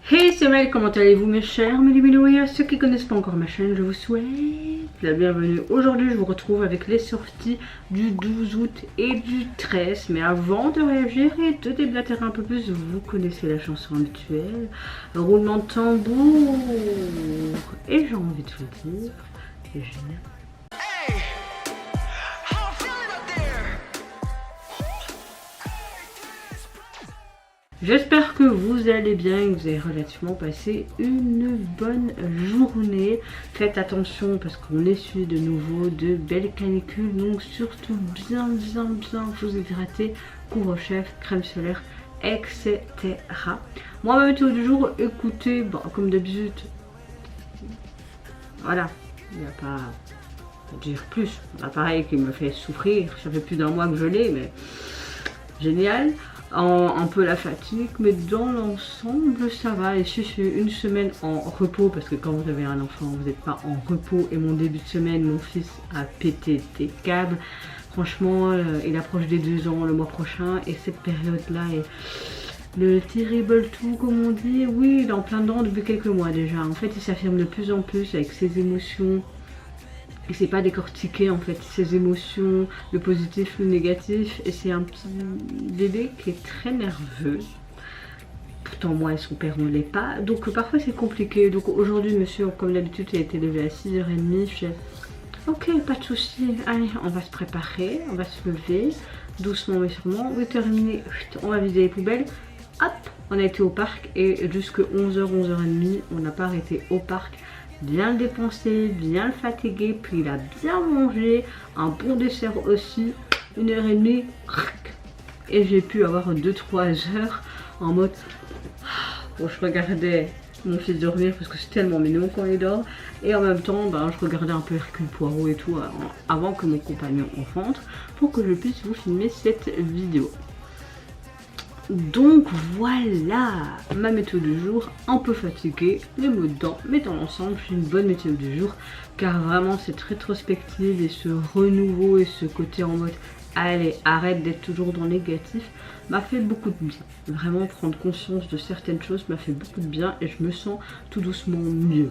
Hey, c'est Mel, comment allez-vous mes chers Mélimélo, et à ceux qui ne connaissent pas encore ma chaîne, je vous souhaite la bienvenue. Aujourd'hui, je vous retrouve avec les sorties du 12 août et du 13. Mais avant de réagir et de déblatérer un peu plus, vous connaissez la chanson habituelle. Roulement de tambour. Et j'ai envie de vous dire, génial. J'espère que vous allez bien et que vous avez relativement passé une bonne journée. Faites attention parce qu'on essuie de nouveau de belles canicules. Donc surtout bien vous hydrater. Couvre-chef, crème solaire, etc. Moi, ma météo du jour, écoutez, bon, comme d'habitude, voilà, il n'y a pas à dire plus. L'appareil qui me fait souffrir, ça fait plus d'un mois que je l'ai, mais génial. Un peu la fatigue, mais dans l'ensemble ça va. Et si c'est une semaine en repos, parce que quand vous avez un enfant vous n'êtes pas en repos, et mon début de semaine mon fils a pété des câbles, franchement il approche des 2 ans le mois prochain, et cette période là est le terrible tout comme on dit. Oui, il est en plein dedans depuis quelques mois déjà. En fait il s'affirme de plus en plus avec ses émotions. Et c'est pas décortiquer en fait ses émotions, le positif, le négatif. Et c'est un petit bébé qui est très nerveux. Pourtant moi et son père on l'est pas. Donc parfois c'est compliqué. Donc aujourd'hui monsieur, comme d'habitude, il a été levé à 6h30. Je fais ok, pas de souci. Allez, on va se préparer, on va se lever. Doucement mais sûrement. 8h30, on va vider les poubelles. Hop, on a été au parc. Et jusque 11h, 11h30, on n'a pas arrêté au parc. Bien le dépenser, bien le fatiguer, puis il a bien mangé, un bon dessert aussi, 1h30, et j'ai pu avoir 2-3 heures en mode, bon, je regardais mon fils dormir parce que c'est tellement mignon quand il dort, et en même temps ben, je regardais un peu Hercule Poirot et tout avant que mon compagnon rentre pour que je puisse vous filmer cette vidéo. Donc voilà ma météo du jour, un peu fatiguée, les maux de dents, mais dans l'ensemble j'ai une bonne météo du jour, car vraiment cette rétrospective et ce renouveau et ce côté en mode allez arrête d'être toujours dans le négatif m'a fait beaucoup de bien. Vraiment prendre conscience de certaines choses m'a fait beaucoup de bien et je me sens tout doucement mieux.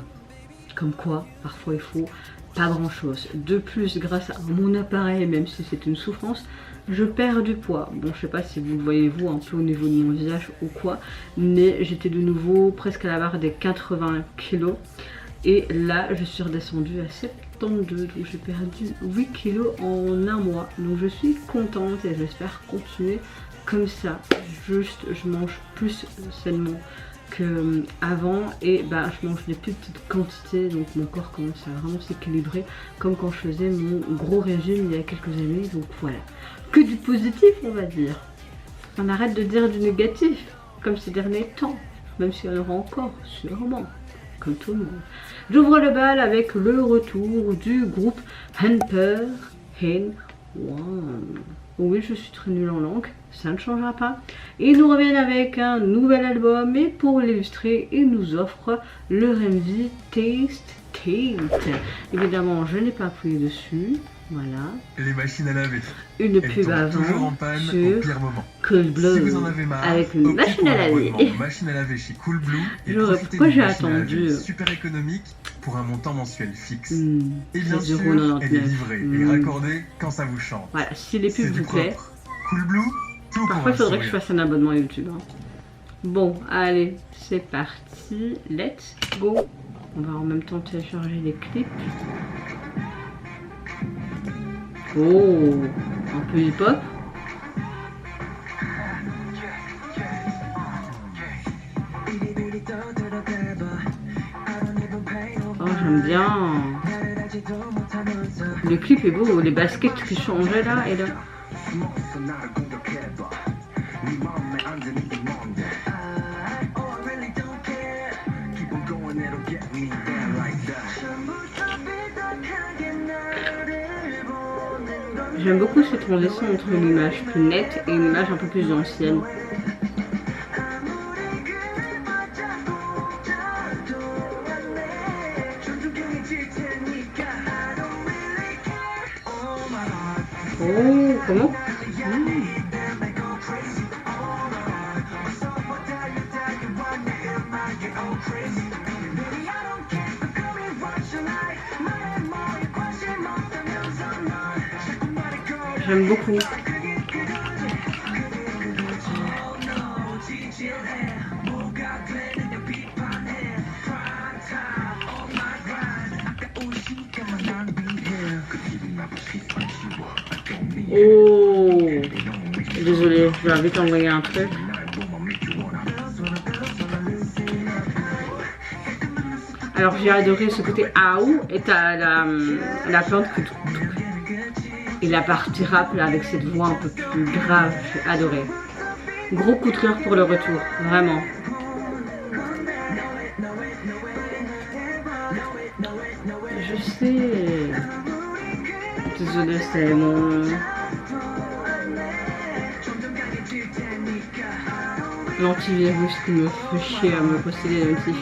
Comme quoi parfois il faut pas grand chose. De plus, grâce à mon appareil, même si c'est une souffrance, je perds du poids. Bon, je sais pas si vous le voyez vous un peu au niveau de mon visage ou quoi, mais j'étais de nouveau presque à la barre des 80 kilos. Et là, je suis redescendue à 72, donc j'ai perdu 8 kilos en un mois. Donc je suis contente et j'espère continuer comme ça. Juste, je mange plus sainement qu'avant, et bah, je mange des plus petites quantités, donc mon corps commence à vraiment s'équilibrer comme quand je faisais mon gros régime il y a quelques années. Donc voilà, que du positif on va dire. On arrête de dire du négatif comme ces derniers temps, même s'il y en aura encore sûrement, comme tout le monde. J'ouvre le bal avec le retour du groupe Hunter Hen One. Oui, je suis très nulle en langue, ça ne changera pas. Ils nous reviennent avec un nouvel album, et pour l'illustrer, ils nous offrent leur MV Taste Taste. Évidemment, je n'ai pas appuyé dessus. Voilà. Les machines à laver. Une pub avant en panne sur au pire moment. Coolblue. Si vous en avez marre, avec une machine à laver. Machine à laver chez Coolblue. Et pourquoi j'ai attendu super économique pour un montant mensuel fixe. Et bien 13,99 sûr, elle est livrée et raccordée quand ça vous chante. Voilà, si les pubs vous plaît. Coolblue, tout Parfois il faudrait que je fasse un abonnement à YouTube. Hein. Bon, allez, c'est parti. Let's go. On va en même temps télécharger les clips. Oh, un peu hip-hop. Oh, j'aime bien. Le clip est beau, les baskets qui changeaient là et là. J'aime beaucoup cette transition entre une image plus nette et une image un peu plus ancienne. Oh, comment? J'aime beaucoup. Oh, désolée, je vais vite envoyer un truc. Alors j'ai adoré ce côté aou et t'as la plante que et la partie rap là, avec cette voix un peu plus grave, j'ai adoré. Gros coup de cœur pour le retour, vraiment. Je sais. Désolée, c'est mon... l'antivirus qui me fait chier à me poster les notifs.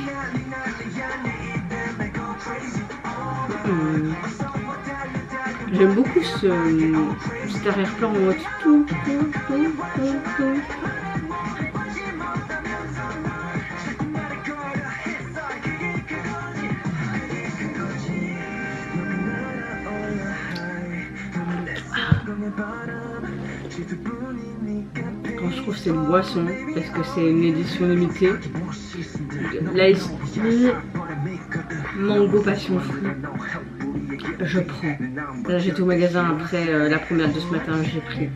J'aime beaucoup cet arrière-plan en mode tout. Quand je trouve cette boisson, parce que c'est une édition limitée, l'ice tea, mango passion fruit, je prends. Là j'étais au magasin après la promenade de ce matin, j'ai pris.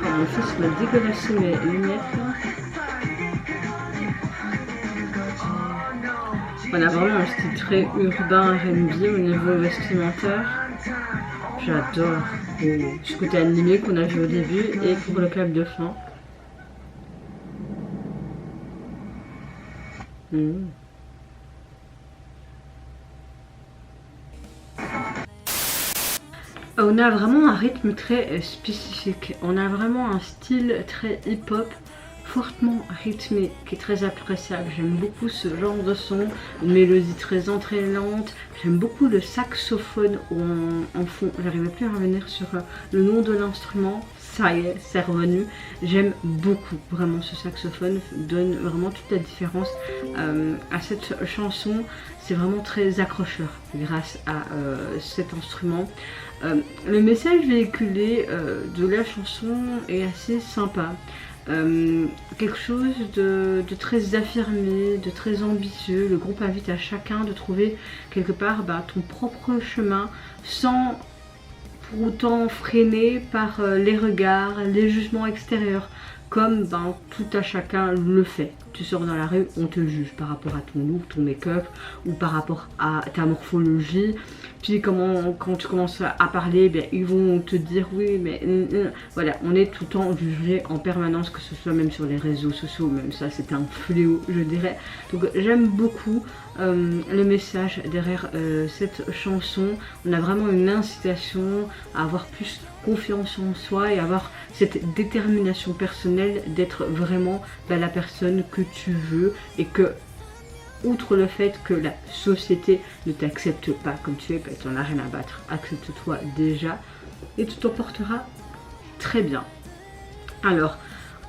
Mon fils m'a dégueulassé mes lunettes là. On a vraiment un style très urbain R&B au niveau vestimentaire. J'adore ce côté animé qu'on a vu au début et pour le clap de fin. On a vraiment un rythme très spécifique, on a vraiment un style très hip-hop, fortement rythmé, qui est très appréciable. J'aime beaucoup ce genre de son, une mélodie très entraînante. J'aime beaucoup le saxophone en fond. J'arrivais plus à revenir sur le nom de l'instrument. Ça y est, c'est revenu. J'aime beaucoup vraiment ce saxophone, donne vraiment toute la différence à cette chanson. C'est vraiment très accrocheur grâce à cet instrument. Le message véhiculé de la chanson est assez sympa. Quelque chose de très affirmé, de très ambitieux. Le groupe invite à chacun de trouver quelque part ton propre chemin sans pour autant freiner par les regards, les jugements extérieurs, comme tout à chacun le fait. Tu sors dans la rue, on te juge par rapport à ton look, ton make-up ou par rapport à ta morphologie. Puis quand tu commences à parler, ils vont te dire oui mais voilà, on est tout le temps jugé en permanence, que ce soit même sur les réseaux sociaux, même ça c'est un fléau je dirais. Donc j'aime beaucoup le message derrière cette chanson. On a vraiment une incitation à avoir plus confiance en soi et avoir cette détermination personnelle d'être vraiment la personne que tu veux, et que outre le fait que la société ne t'accepte pas comme tu es, tu n'en as rien à battre, accepte-toi déjà et tu t'en porteras très bien. Alors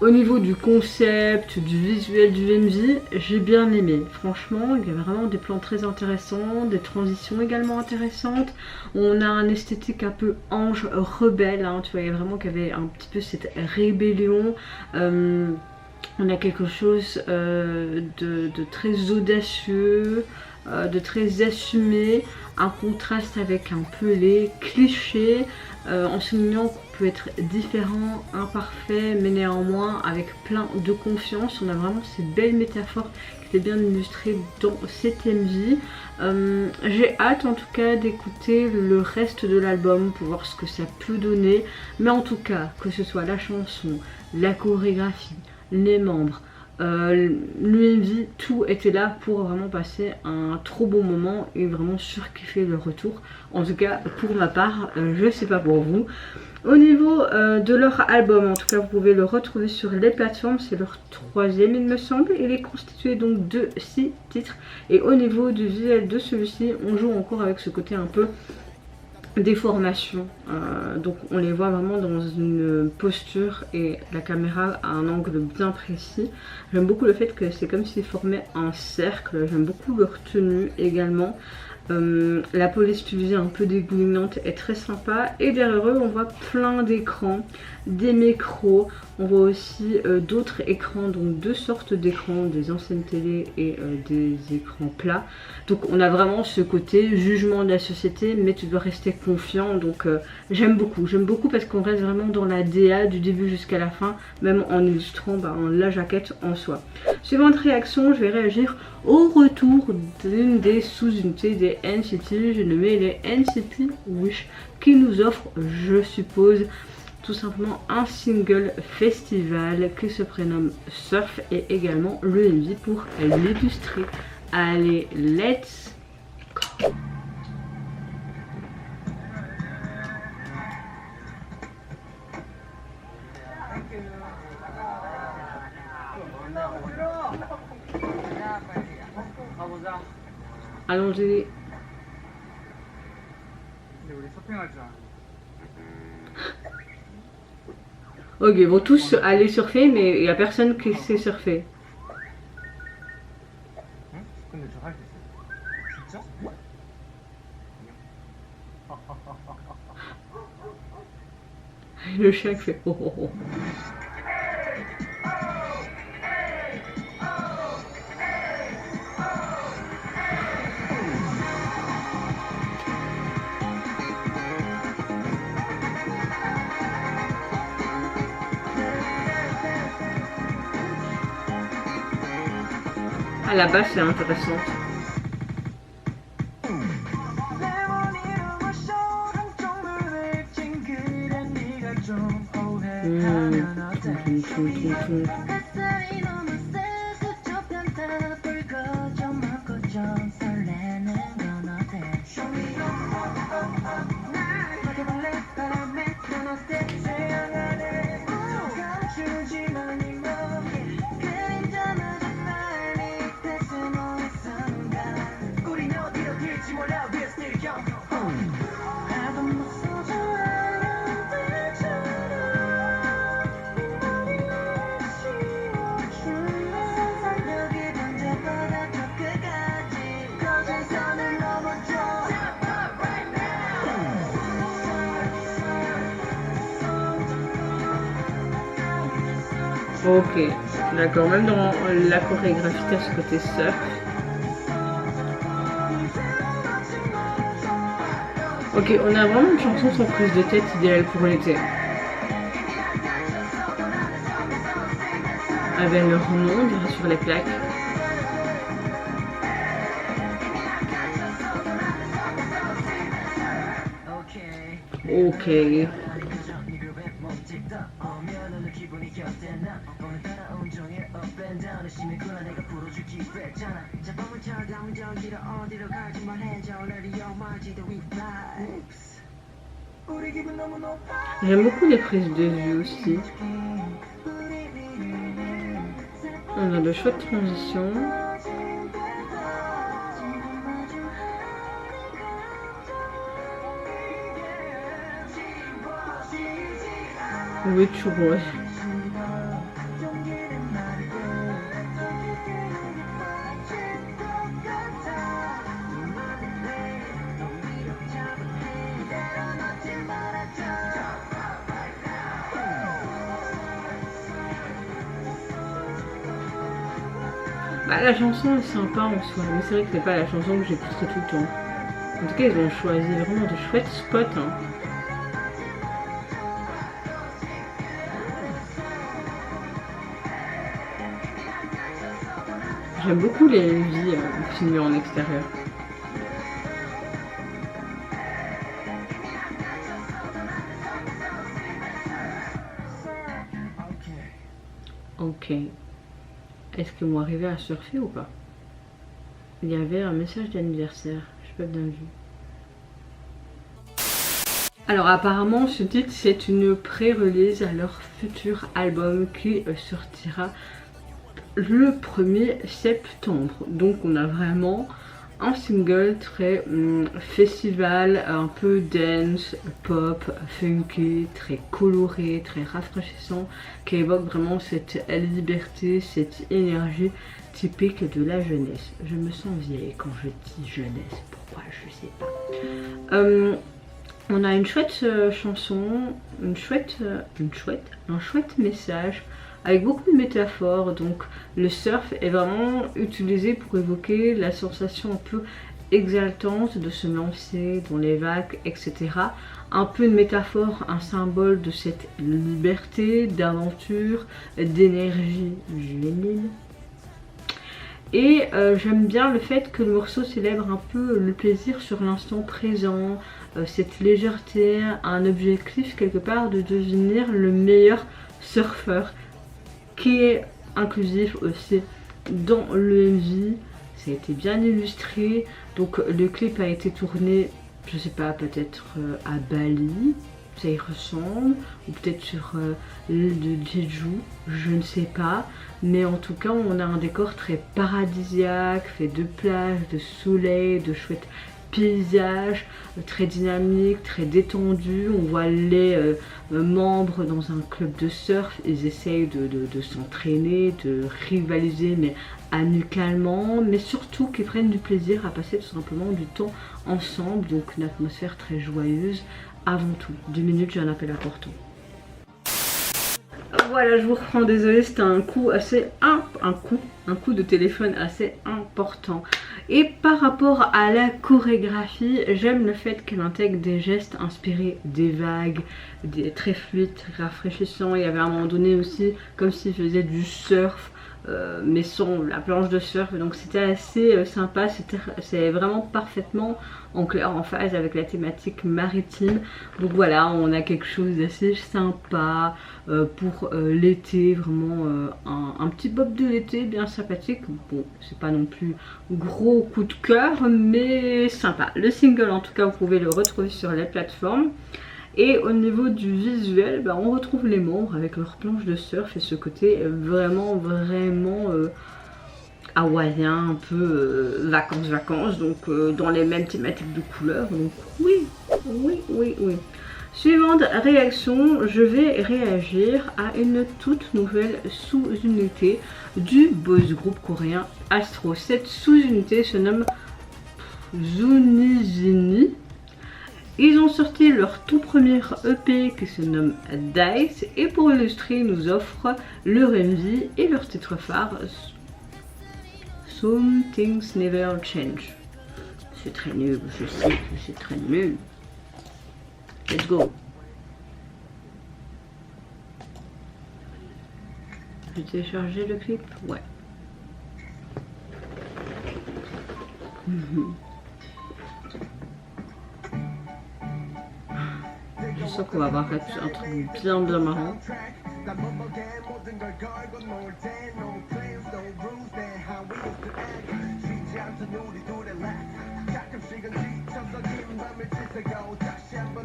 au niveau du concept, du visuel, du MV, j'ai bien aimé. Franchement, il y avait vraiment des plans très intéressants, des transitions également intéressantes. On a un esthétique un peu ange rebelle, tu voyais vraiment qu'il y avait un petit peu cette rébellion. On a quelque chose de très audacieux, de très assumé, un contraste avec un peu les clichés, en soulignant qu'on peut être différent, imparfait, mais néanmoins avec plein de confiance. On a vraiment ces belles métaphores qui étaient bien illustrées dans cet MV. J'ai hâte en tout cas d'écouter le reste de l'album pour voir ce que ça peut donner, mais en tout cas que ce soit la chanson, la chorégraphie, les membres, L'UMV, tout était là pour vraiment passer un trop bon moment et vraiment surkiffer le retour. En tout cas pour ma part, je sais pas pour vous. Au niveau de leur album, en tout cas vous pouvez le retrouver sur les plateformes, c'est leur 3e il me semble. Il est constitué donc de 6 titres et au niveau du visuel de celui-ci, on joue encore avec ce côté un peu déformation, donc on les voit vraiment dans une posture et la caméra à un angle bien précis. J'aime beaucoup le fait que c'est comme s'ils formaient un cercle, j'aime beaucoup leur tenue également. La police utilisée un peu dégoulinante est très sympa et derrière eux on voit plein d'écrans, des micros, on voit aussi d'autres écrans, donc 2 sortes d'écrans, des anciennes télé et des écrans plats. Donc on a vraiment ce côté jugement de la société mais tu dois rester confiant, donc j'aime beaucoup parce qu'on reste vraiment dans la DA du début jusqu'à la fin, même en illustrant la jaquette en soi. Suivante réaction, je vais réagir au retour d'une des sous-unités des NCT, j'ai nommé les NCT Wish, qui nous offre, je suppose, tout simplement un single festival qui se prénomme Surf et également le MV pour l'illustrer. Allez, let's go! Allons-y. Ok, ils vont tous aller surfer, mais il n'y a personne qui sait surfer. Le chien qui fait oh oh oh. Ah, la basse c'est intéressante. Ok, d'accord, même dans la chorégraphie, t'as ce côté surf. Ok, on a vraiment une chanson sans prise de tête idéale pour l'été. Avec leur nom sur les plaques. Ok. J'aime beaucoup les prises de vue aussi. On a de chouettes transitions. Oui, toujours. La chanson est sympa en soi, mais c'est vrai que c'est pas la chanson que j'écouterai tout le temps. En tout cas, ils ont choisi vraiment de chouettes spots. Hein. J'aime beaucoup les vies filmées en extérieur. Ok. Est-ce qu'ils vont arriver à surfer ou pas? Il y avait un message d'anniversaire, je n'ai pas bien vu. Alors apparemment ce titre c'est une pré-release à leur futur album qui sortira le 1er septembre. Donc on a vraiment un single très festival, un peu dance, pop, funky, très coloré, très rafraîchissant, qui évoque vraiment cette liberté, cette énergie typique de la jeunesse. Je me sens vieille quand je dis jeunesse, pourquoi je sais pas. On a une chouette chanson, un chouette message avec beaucoup de métaphores. Donc le surf est vraiment utilisé pour évoquer la sensation un peu exaltante de se lancer dans les vagues, etc. Un peu de métaphore, un symbole de cette liberté, d'aventure, d'énergie juvénile. Et j'aime bien le fait que le morceau célèbre un peu le plaisir sur l'instant présent, cette légèreté, un objectif quelque part de devenir le meilleur surfeur, qui est inclusif aussi dans le MV. Ça a été bien illustré, donc le clip a été tourné, je sais pas, peut-être à Bali, ça y ressemble, ou peut-être sur l'île de Jeju, je ne sais pas, mais en tout cas on a un décor très paradisiaque, fait de plages, de soleil, de chouettes paysages, très dynamique, très détendu. On voit les membres dans un club de surf, ils essayent de s'entraîner, de rivaliser, mais amicalement, mais surtout qu'ils prennent du plaisir à passer tout simplement du temps ensemble. Donc une atmosphère très joyeuse avant tout. 2 minutes, j'ai un appel important. Voilà, je vous reprends, désolée, c'était un coup de téléphone assez important. Et par rapport à la chorégraphie, j'aime le fait qu'elle intègre des gestes inspirés des vagues, des très fluides, très rafraîchissants. Il y avait à un moment donné aussi comme s'il faisait du surf, mais sans la planche de surf, donc c'était assez sympa. C'est vraiment parfaitement en phase avec la thématique maritime. Donc voilà, on a quelque chose d'assez sympa pour l'été, vraiment un petit bob de l'été bien sympathique. Bon, c'est pas non plus gros coup de cœur, mais sympa. Le single en tout cas, vous pouvez le retrouver sur les plateformes. Et au niveau du visuel, bah, on retrouve les membres avec leur planche de surf et ce côté vraiment hawaïen, un peu vacances, donc dans les mêmes thématiques de couleurs. Donc oui. Suivante réaction, je vais réagir à une toute nouvelle sous-unité du boys group coréen Astro. Cette sous-unité se nomme Zunizini. Ils ont sorti leur tout premier EP qui se nomme Dice, et pour illustrer, ils nous offrent leur MV et leur titre phare Some Things Never Change. C'est très nul, je sais que c'est très nul. Let's go. Je vais télécharger le clip, ouais. Je sens qu'on va avoir un truc bien marrant.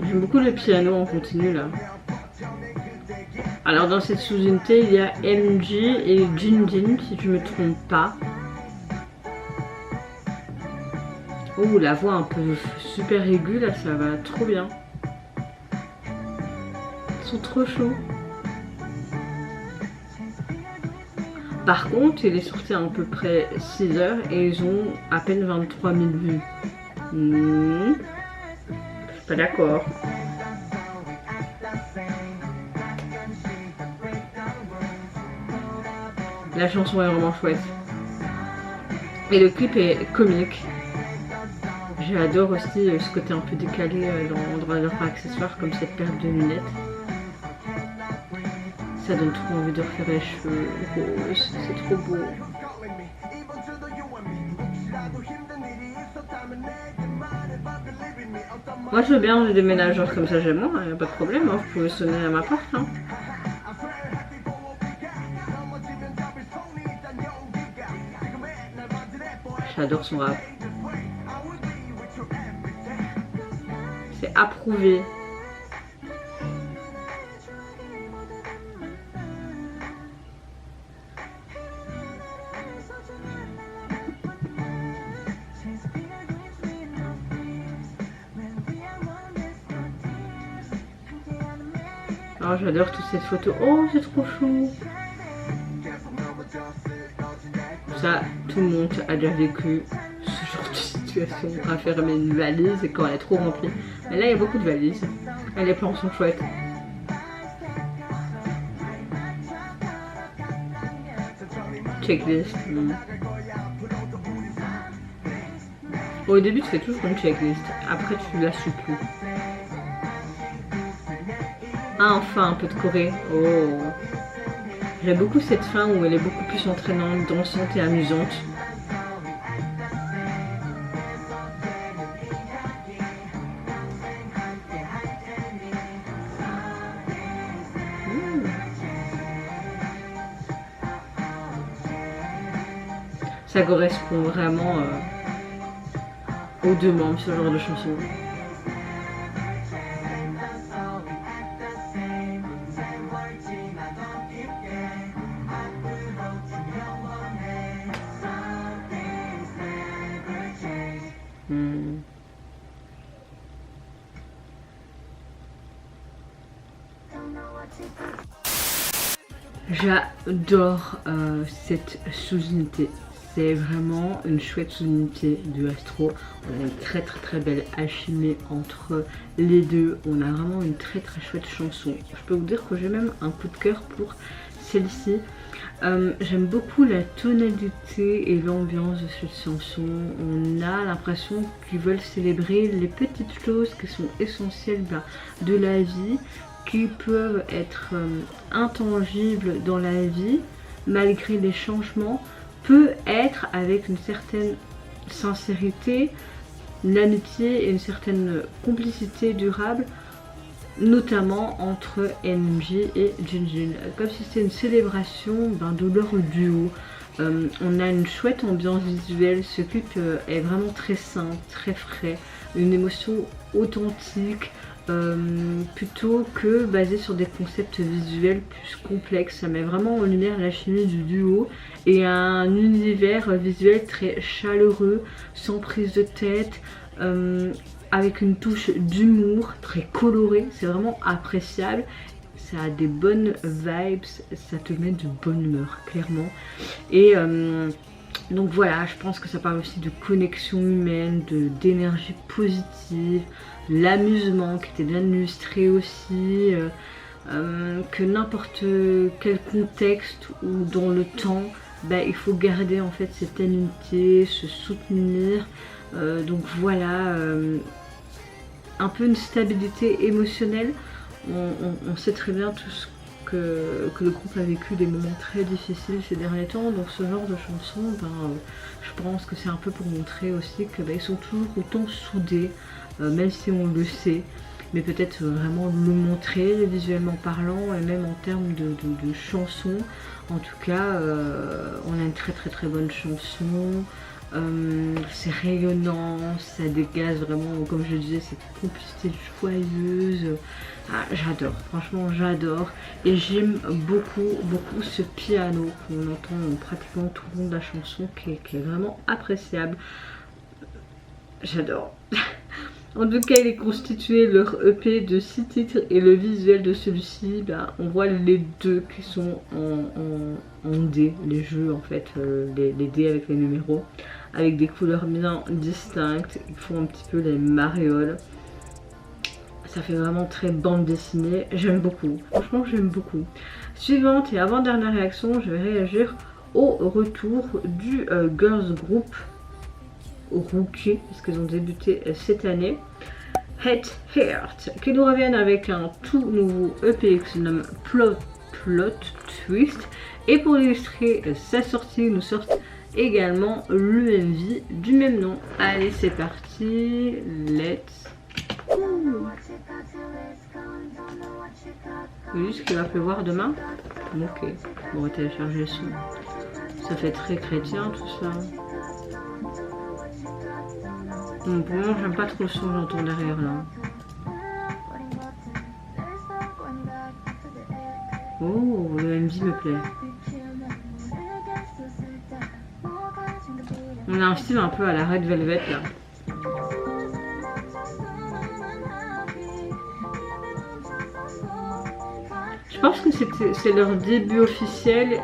J'aime beaucoup le piano en continu là. Alors dans cette sous-unité il y a MG et Jinjin si je me trompe pas. Oh, la voix un peu super aiguë là, ça va trop bien. Ils sont trop chauds. Par contre, il est sorti à peu près 6 h et ils ont à peine 23 000 vues. Je suis pas d'accord. La chanson est vraiment chouette. Et le clip est comique. J'adore aussi ce côté un peu décalé dans leurs accessoires comme cette paire de lunettes. Ça donne trop envie de refaire les cheveux roses, c'est trop beau. Moi je veux bien des déménageurs comme ça, j'aime, il n'y a pas de problème, hein, vous pouvez sonner à ma porte. Hein. J'adore son rap. C'est approuvé. Oh, j'adore toutes ces photos. Oh, c'est trop chou. Ça, tout le monde a déjà vécu ce genre de situation. Raffermer une valise et quand elle est trop remplie. Mais là, il y a beaucoup de valises. Et les plans sont chouettes. Checklist. Au début, tu fais toujours une checklist. Après, tu la suis plus. Ah, enfin, un peu de Corée. Oh. J'aime beaucoup cette fin où elle est beaucoup plus entraînante, dansante et amusante. Ça correspond vraiment aux deux membres, ce genre de chanson. J'adore cette sous-unité. C'est vraiment une chouette sous-unité de Astro. On a une très belle alchimie entre les deux. On a vraiment une très chouette chanson. Je peux vous dire que j'ai même un coup de cœur pour celle-ci. J'aime beaucoup la tonalité et l'ambiance de cette chanson. On a l'impression qu'ils veulent célébrer les petites choses qui sont essentielles de la vie, qui peuvent être intangibles dans la vie malgré les changements, peut être avec une certaine sincérité, une amitié et une certaine complicité durable, notamment entre NMJ et Jinjin, comme si c'était une célébration de leur duo. On a une chouette ambiance visuelle, ce clip est vraiment très simple, très frais, une émotion authentique, plutôt que basé sur des concepts visuels plus complexes. Ça met vraiment en lumière la chimie du duo et un univers visuel très chaleureux, sans prise de tête, avec une touche d'humour très colorée. C'est vraiment appréciable, ça a des bonnes vibes, ça te met de bonne humeur clairement. Et donc voilà, je pense que ça parle aussi de connexion humaine, d'énergie positive, l'amusement qui était bien illustré aussi, que n'importe quel contexte ou dans le temps, il faut garder en fait cette amitié, se soutenir. Donc voilà, un peu une stabilité émotionnelle. On sait très bien tous que le groupe a vécu des moments très difficiles ces derniers temps, donc ce genre de chanson, je pense que c'est un peu pour montrer aussi qu'ils sont toujours autant soudés, même si on le sait, mais peut-être vraiment le montrer visuellement parlant et même en termes de chansons. En tout cas, on a une très bonne chanson. C'est rayonnant, ça dégage vraiment, comme je disais, cette complicité joyeuse. J'adore, franchement j'adore, et j'aime beaucoup ce piano qu'on entend pratiquement tout le long de la chanson, qui est vraiment appréciable. J'adore. En tout cas, il est constitué, leur EP, de 6 titres, et le visuel de celui-ci, on voit les deux qui sont en D, les jeux en fait, les dés avec les numéros, avec des couleurs bien distinctes, ils font un petit peu les marioles. Ça fait vraiment très bande dessinée, j'aime beaucoup, franchement j'aime beaucoup. Suivante et avant-dernière réaction, je vais réagir au retour du girls group Rookie, parce qu'ils ont débuté cette année, Hate Heart, qui nous reviennent avec un tout nouveau EP qui se nomme Plot Twist. Et pour illustrer sa sortie, nous sortent également l'UMV du même nom. Allez, c'est parti, let's go. C'est juste qu'il va pleuvoir demain. Ok, on va télécharger le son. Ça fait très chrétien tout ça. Bon, pour moi, j'aime pas trop le son que j'entends derrière là. Oh, le MV me plaît. On a un style un peu à la Red Velvet là. Je pense que c'est leur début officiel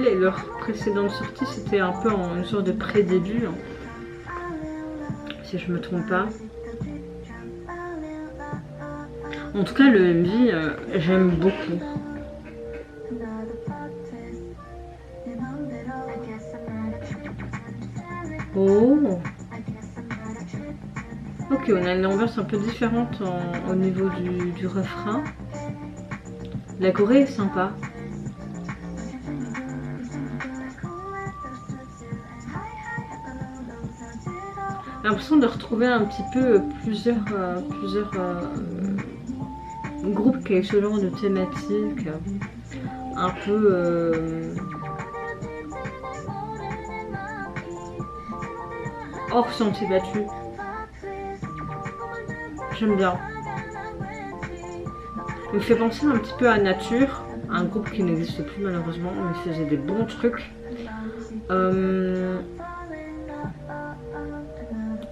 et leur précédente sortie c'était un peu en une sorte de pré-début. Hein. Si je me trompe pas. En tout cas le MV j'aime beaucoup. Oh. Ok, on a une ambiance un peu différente au niveau du refrain. La Corée est sympa. J'ai l'impression de retrouver un petit peu plusieurs groupes qui ont ce genre de thématique. Un peu hors sentier battu. J'aime bien. Il me fait penser un petit peu à Nature, un groupe qui n'existe plus malheureusement, mais il faisait des bons trucs.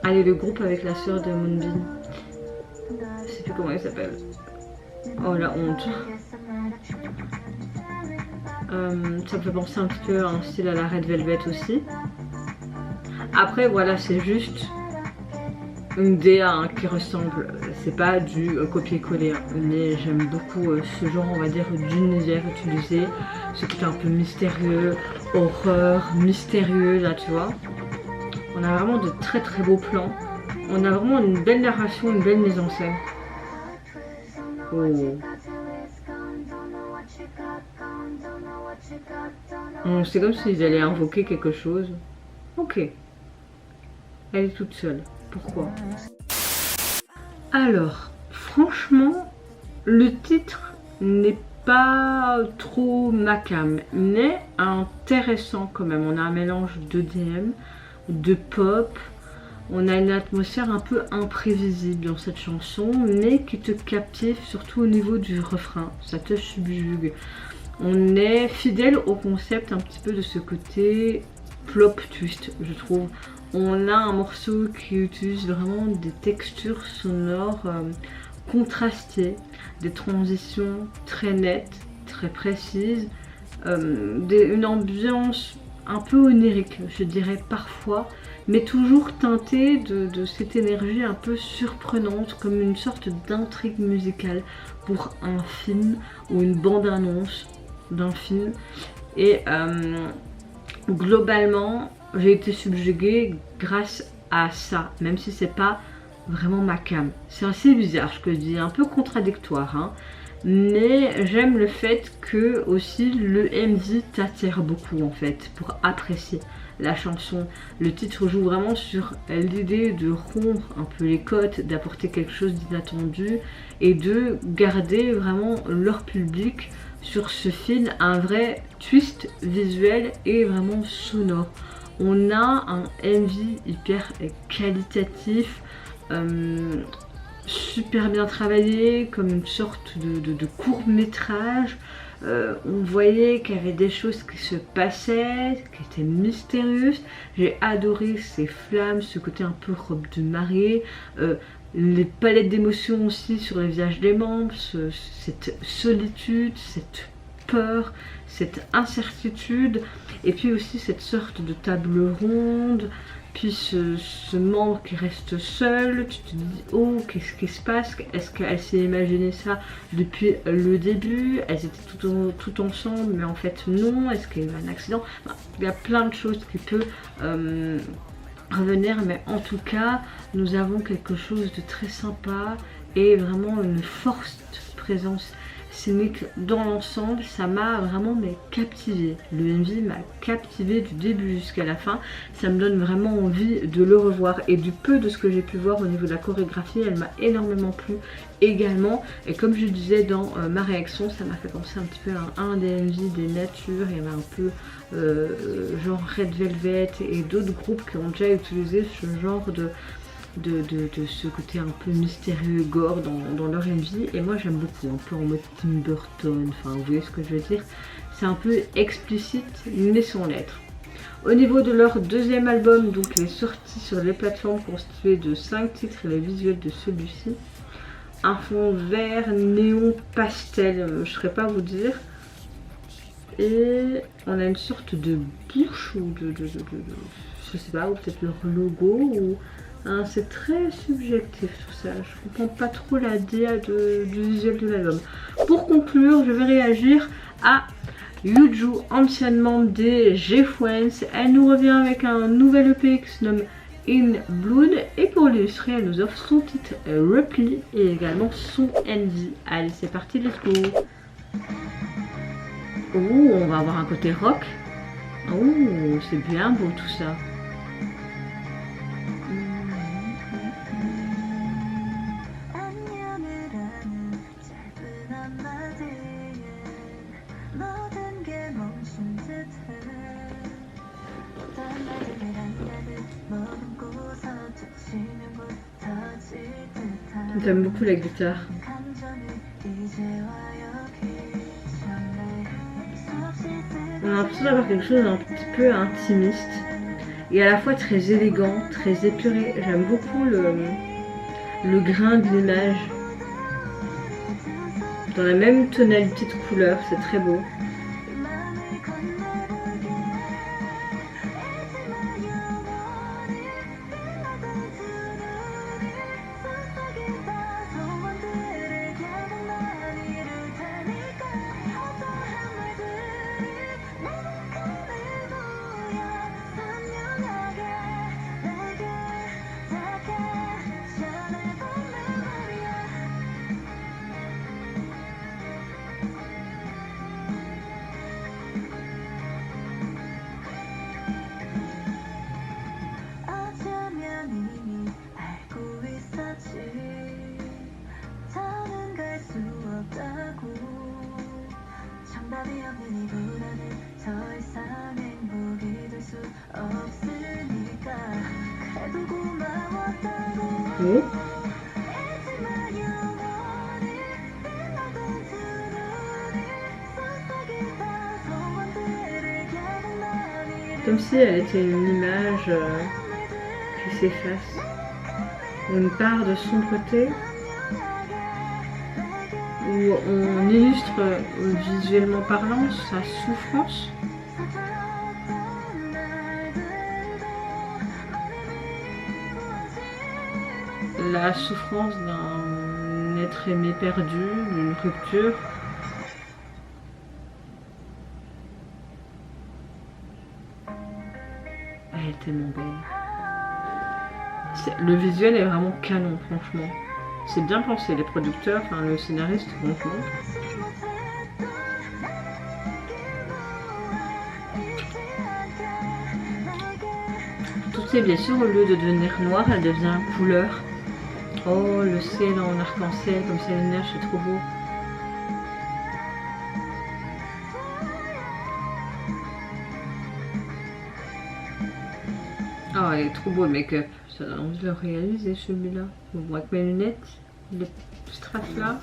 Allez, le groupe avec la sœur de Moonbin. Je sais plus comment il s'appelle. Oh la honte. Ça me fait penser un petit peu à un style à la Red Velvet aussi. Après voilà, c'est juste une DA hein, qui ressemble, c'est pas du copier-coller, hein, mais j'aime beaucoup ce genre on va dire d'univers utilisé, ce qui est un peu mystérieux, horreur, mystérieux là tu vois. On a vraiment de très très beaux plans, on a vraiment une belle narration, une belle mise en scène. Oh. C'est comme s'ils allaient invoquer quelque chose. Ok. Elle est toute seule. Pourquoi? Alors, franchement, le titre n'est pas trop ma cam, mais intéressant quand même. On a un mélange d'EDM, de pop, on a une atmosphère un peu imprévisible dans cette chanson, mais qui te captive surtout au niveau du refrain. Ça te subjugue. On est fidèle au concept un petit peu de ce côté plot twist, je trouve. On a un morceau qui utilise vraiment des textures sonores contrastées, des transitions très nettes, très précises, une ambiance un peu onirique, je dirais parfois, mais toujours teintée de cette énergie un peu surprenante, comme une sorte d'intrigue musicale pour un film ou une bande-annonce d'un film. Et globalement, j'ai été subjuguée grâce à ça, même si c'est pas vraiment ma cam. C'est assez bizarre, je te dis, un peu contradictoire, hein. Mais j'aime le fait que aussi le MV t'attire beaucoup en fait pour apprécier la chanson. Le titre joue vraiment sur l'idée de rompre un peu les codes, d'apporter quelque chose d'inattendu et de garder vraiment leur public sur ce film, un vrai twist visuel et vraiment sonore. On a un MV hyper qualitatif, super bien travaillé, comme une sorte de court-métrage. On voyait qu'il y avait des choses qui se passaient, qui étaient mystérieuses. J'ai adoré ces flammes, ce côté un peu robe de mariée, les palettes d'émotions aussi sur les visages des membres, cette solitude, cette peur, cette incertitude, et puis aussi cette sorte de table ronde, puis ce membre qui reste seul. Tu te dis oh, qu'est-ce qui se passe? Est-ce qu'elle s'est imaginé ça depuis le début? Elles étaient tout ensemble mais en fait non. Est-ce qu'il y a eu un accident? Enfin, il y a plein de choses qui peuvent revenir, mais en tout cas nous avons quelque chose de très sympa et vraiment une forte présence scénique dans l'ensemble, ça m'a vraiment captivé. Le MV m'a captivé du début jusqu'à la fin. Ça me donne vraiment envie de le revoir. Et du peu de ce que j'ai pu voir au niveau de la chorégraphie, elle m'a énormément plu également. Et comme je disais dans ma réaction, ça m'a fait penser un petit peu à un des MV des Nature. Il y avait un peu genre Red Velvet et d'autres groupes qui ont déjà utilisé ce genre de ce côté un peu mystérieux, gore dans leur MV. Et moi j'aime beaucoup, un peu en mode Tim Burton, enfin vous voyez ce que je veux dire. C'est un peu explicite mais sans l'être. Au niveau de leur deuxième album, donc il est sorti sur les plateformes, constitué de 5 titres et le visuel de celui-ci. Un fond vert, néon, pastel, je ne saurais pas vous dire. Et on a une sorte de bouche ou je sais pas, ou peut-être leur logo ou... Hein, c'est très subjectif tout ça, je comprends pas trop la DA du visuel de l'album. Pour conclure, je vais réagir à Yuju, anciennement des G-Friends. Elle nous revient avec un nouvel EP qui se nomme In Blood et pour l'illustrer, elle nous offre son titre Repli et également son Envy. Allez, c'est parti, let's go. Oh, on va avoir un côté rock. Oh, c'est bien beau tout ça. J'aime beaucoup la guitare. On a l'impression d'avoir quelque chose d'un petit peu intimiste et à la fois très élégant, très épuré. J'aime beaucoup le grain de l'image. Dans la même tonalité de couleur, c'est très beau. Oui. Comme si elle était une image qui s'efface. Une part de son côté où on illustre visuellement parlant sa souffrance. La souffrance d'un être aimé perdu, d'une rupture. Elle est tellement belle. Le visuel est vraiment canon, franchement. C'est bien pensé, les producteurs, enfin le scénariste, franchement. Toutes ces blessures, au lieu de devenir noires, elles deviennent couleur. Oh, le ciel en arc-en-ciel, comme c'est la neige, c'est trop beau. Oh, il est trop beau le make-up. Ça donne envie de le réaliser celui-là. Bon, avec mes lunettes, les straps là.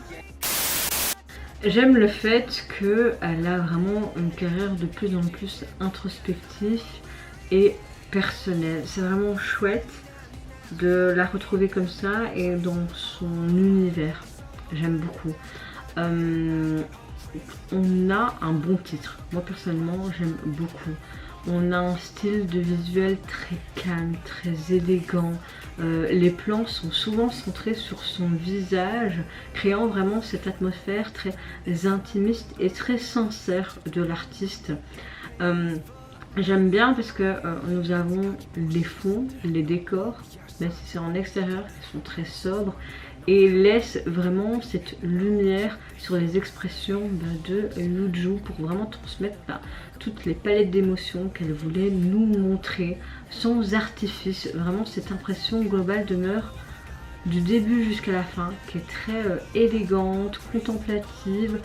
J'aime le fait qu'elle a vraiment une carrière de plus en plus introspective et personnelle. C'est vraiment chouette de la retrouver comme ça et dans son univers. J'aime beaucoup. On a un bon titre. Moi personnellement, j'aime beaucoup. On a un style de visuel très calme, très élégant. Les plans sont souvent centrés sur son visage, créant vraiment cette atmosphère très intimiste et très sincère de l'artiste. J'aime bien parce que nous avons les fonds, les décors, même si c'est en extérieur, qui sont très sobres. et laisse vraiment cette lumière sur les expressions de Yuju pour vraiment transmettre toutes les palettes d'émotions qu'elle voulait nous montrer sans artifice. Vraiment cette impression globale demeure du début jusqu'à la fin, qui est très élégante, contemplative,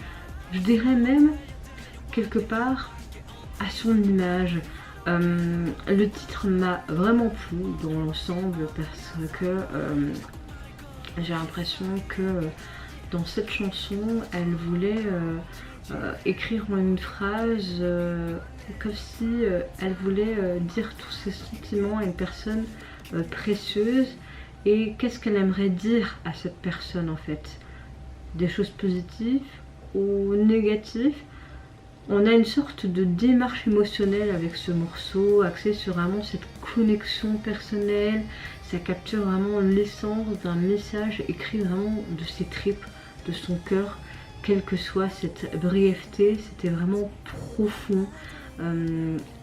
je dirais même quelque part à son image. Le titre m'a vraiment plu dans l'ensemble parce que j'ai l'impression que dans cette chanson elle voulait écrire en une phrase comme si elle voulait dire tous ses sentiments à une personne précieuse. Et qu'est-ce qu'elle aimerait dire à cette personne en fait? Des choses positives ou négatives? On a une sorte de démarche émotionnelle avec ce morceau, axé sur vraiment cette connexion personnelle. Ça capture vraiment l'essence d'un message écrit vraiment de ses tripes, de son cœur, quelle que soit cette brièveté. C'était vraiment profond.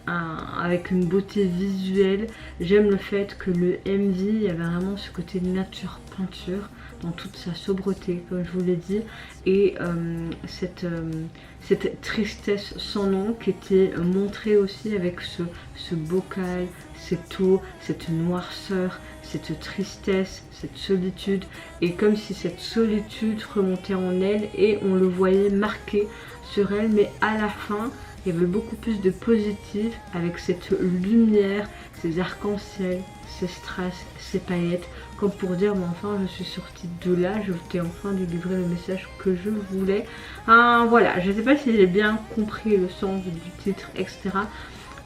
Avec une beauté visuelle. J'aime le fait que le MV avait vraiment ce côté nature peinture dans toute sa sobreté comme je vous l'ai dit, et cette tristesse sans nom qui était montrée aussi avec ce bocal, cette eau, cette noirceur, cette tristesse, cette solitude, et comme si cette solitude remontait en elle et on le voyait marqué sur elle, mais à la fin il y avait beaucoup plus de positif avec cette lumière, ces arcs-en-ciel, ces strass, ces paillettes, comme pour dire mais enfin je suis sortie de là, je t'ai enfin délivré le message que je voulais. Voilà, je ne sais pas si j'ai bien compris le sens du titre, etc.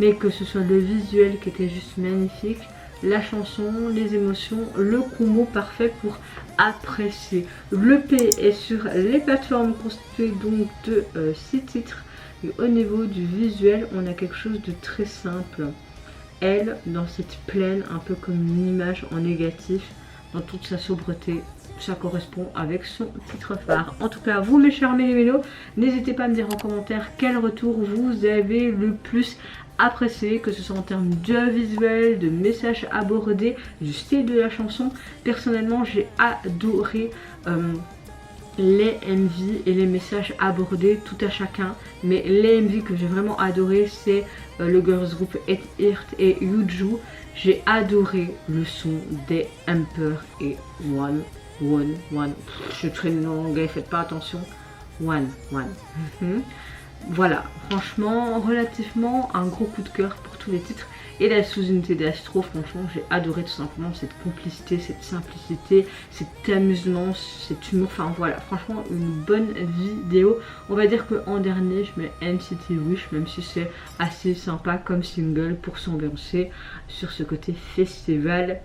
Mais que ce soit le visuel qui était juste magnifique, la chanson, les émotions, le combo parfait pour apprécier. L'EP est sur les plateformes constituées donc de 6 titres. Et au niveau du visuel, on a quelque chose de très simple. Elle, dans cette plaine, un peu comme une image en négatif, dans toute sa sobreté, ça correspond avec son titre phare. En tout cas, vous mes chers mélos, n'hésitez pas à me dire en commentaire quel retour vous avez le plus apprécié, que ce soit en termes de visuel, de messages abordés, du style de la chanson. Personnellement, j'ai adoré les MV et les messages abordés tout à chacun, mais les MV que j'ai vraiment adoré c'est le girls group Earth et Yuju. J'ai adoré le son des Emperor et One. Je traîne en anglais, faites pas attention. One. Voilà, franchement, relativement un gros coup de cœur pour tous les titres. Et la sous-unité d'Astro, franchement, j'ai adoré tout simplement cette complicité, cette simplicité, cet amusement, cet humour. Enfin voilà, franchement, une bonne vidéo. On va dire qu'en dernier, je mets NCT Wish, même si c'est assez sympa comme single pour s'ambiancer sur ce côté festival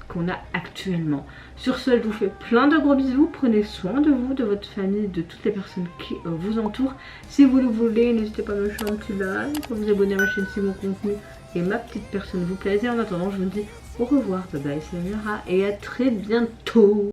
qu'on a actuellement. Sur ce, je vous fais plein de gros bisous, prenez soin de vous, de votre famille, de toutes les personnes qui vous entourent. Si vous le voulez, n'hésitez pas à me lâcher un petit like, à vous abonner à ma chaîne si mon contenu et ma petite personne vous plaise. Et en attendant, je vous dis au revoir, bye bye, c'est Mira, et à très bientôt.